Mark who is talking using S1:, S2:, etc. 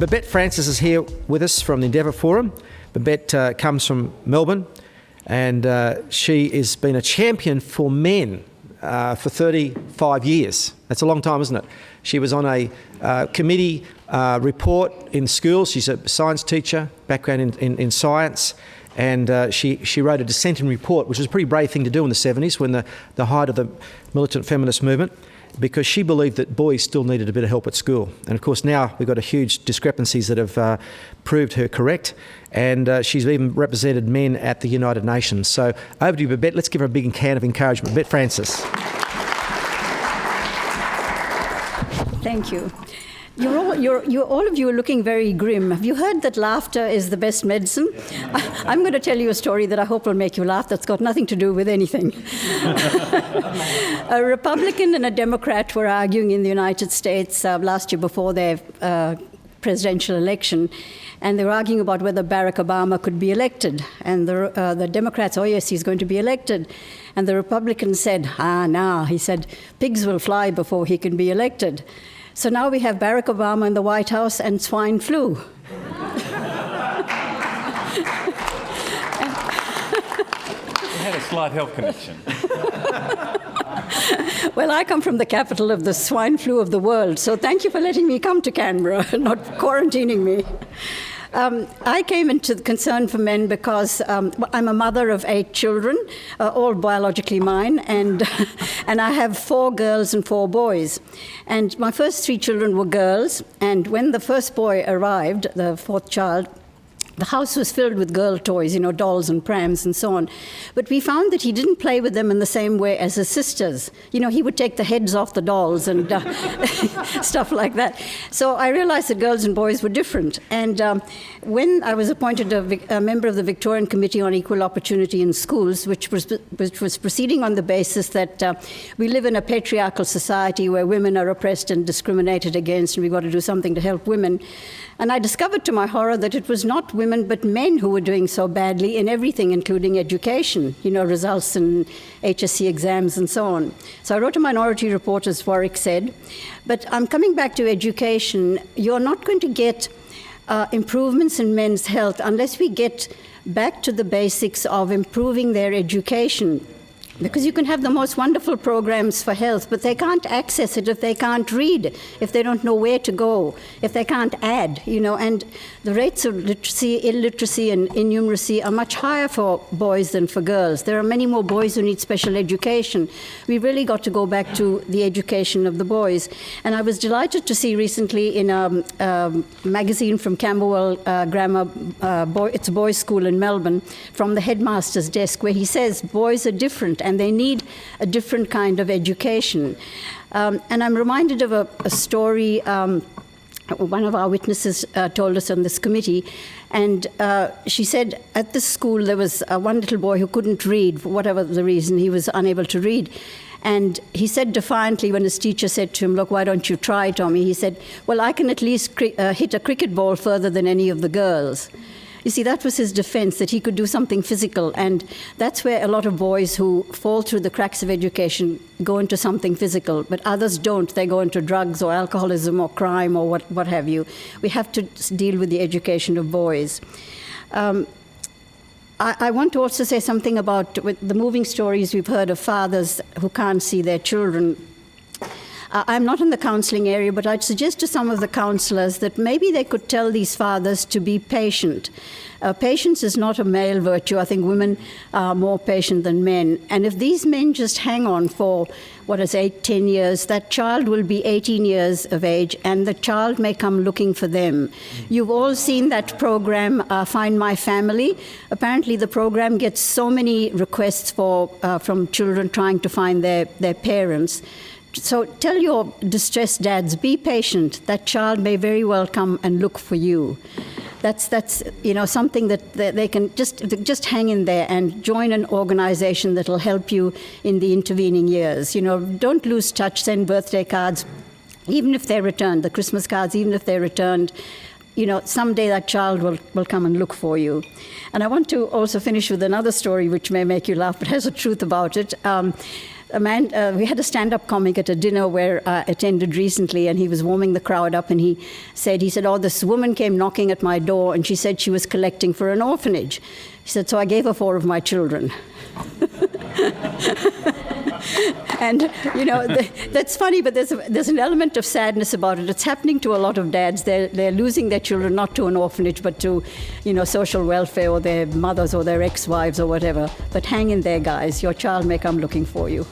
S1: Babette Francis is here with us from the Endeavour Forum. Babette comes from Melbourne, and she has been a champion for men for 35 years. That's a long time, isn't it? She was on a committee report in schools. She's a science teacher, background in science, and she wrote a dissenting report, which was a pretty brave thing to do in the 70s, when the height of the militant feminist movement, because she believed that boys still needed a bit of help at school. And of course now we've got a huge discrepancies that have proved her correct, and she's even represented men at the United Nations. So over to you, Babette. Let's give her a big can of encouragement. Babette Francis.
S2: Thank you. All of you are looking very grim. Have you heard that laughter is the best medicine? I'm going to tell you a story that I hope will make you laugh that's got nothing to do with anything. A Republican and a Democrat were arguing in the United States last year before their presidential election, and they were arguing about whether Barack Obama could be elected. And the Democrats, oh yes, he's going to be elected. And the Republican said, no, he said, pigs will fly before he can be elected. So now we have Barack Obama in the White House and swine flu.
S3: It had a slight health connection.
S2: Well, I come from the capital of the swine flu of the world, so thank you for letting me come to Canberra, not quarantining me. I came into the Concern for Men because I'm a mother of 8 children, all biologically mine, and I have 4 girls and 4 boys. And my first 3 children were girls, and when the first boy arrived, the 4th child, the house was filled with girl toys, dolls and prams and so on. But we found that he didn't play with them in the same way as his sisters. He would take the heads off the dolls and stuff like that. So I realized that girls and boys were different. And when I was appointed a member of the Victorian Committee on Equal Opportunity in Schools, which was proceeding on the basis that we live in a patriarchal society where women are oppressed and discriminated against, and we've got to do something to help women. And I discovered to my horror that it was not women but men who were doing so badly in everything, including education, results in HSC exams and so on. So I wrote a minority report, as Warwick said. But I'm coming back to education. You're not going to get improvements in men's health unless we get back to the basics of improving their education. Because you can have the most wonderful programs for health, but they can't access it if they can't read, if they don't know where to go, if they can't add, and the rates of literacy, illiteracy, and innumeracy are much higher for boys than for girls. There are many more boys who need special education. We really got to go back to the education of the boys. And I was delighted to see recently in a magazine from Camberwell Grammar, it's a boys' school in Melbourne, from the headmaster's desk, where he says boys are different and they need a different kind of education. And I'm reminded of a story one of our witnesses told us on this committee, and she said at this school there was one little boy who couldn't read, for whatever the reason, he was unable to read. And he said defiantly when his teacher said to him, look, why don't you try, Tommy? He said, well, I can at least hit a cricket ball further than any of the girls. You see, that was his defense, that he could do something physical. And that's where a lot of boys who fall through the cracks of education go into something physical, but others don't. They go into drugs or alcoholism or crime or what have you. We have to deal with the education of boys. I want to also say something about the moving stories we've heard of fathers who can't see their children. I'm not in the counselling area, but I'd suggest to some of the counsellors that maybe they could tell these fathers to be patient. Patience is not a male virtue. I think women are more patient than men. And if these men just hang on for, 8, 10 years, that child will be 18 years of age, and the child may come looking for them. You've all seen that program, Find My Family. Apparently the program gets so many requests from children trying to find their parents. So tell your distressed dads, be patient. That child may very well come and look for you. That's something that they can just hang in there and join an organization that will help you in the intervening years. Don't lose touch. Send birthday cards, even if they're returned. The Christmas cards, even if they're returned. Someday that child will come and look for you. And I want to also finish with another story which may make you laugh, but has a truth about it. we had a stand-up comic at a dinner where I attended recently, and he was warming the crowd up, and he said, oh, this woman came knocking at my door, and she said she was collecting for an orphanage. He said, so I gave her 4 of my children. And, that's funny, but there's an element of sadness about it. It's happening to a lot of dads. They're losing their children not to an orphanage, but to, social welfare, or their mothers or their ex-wives or whatever. But hang in there, guys. Your child may come looking for you.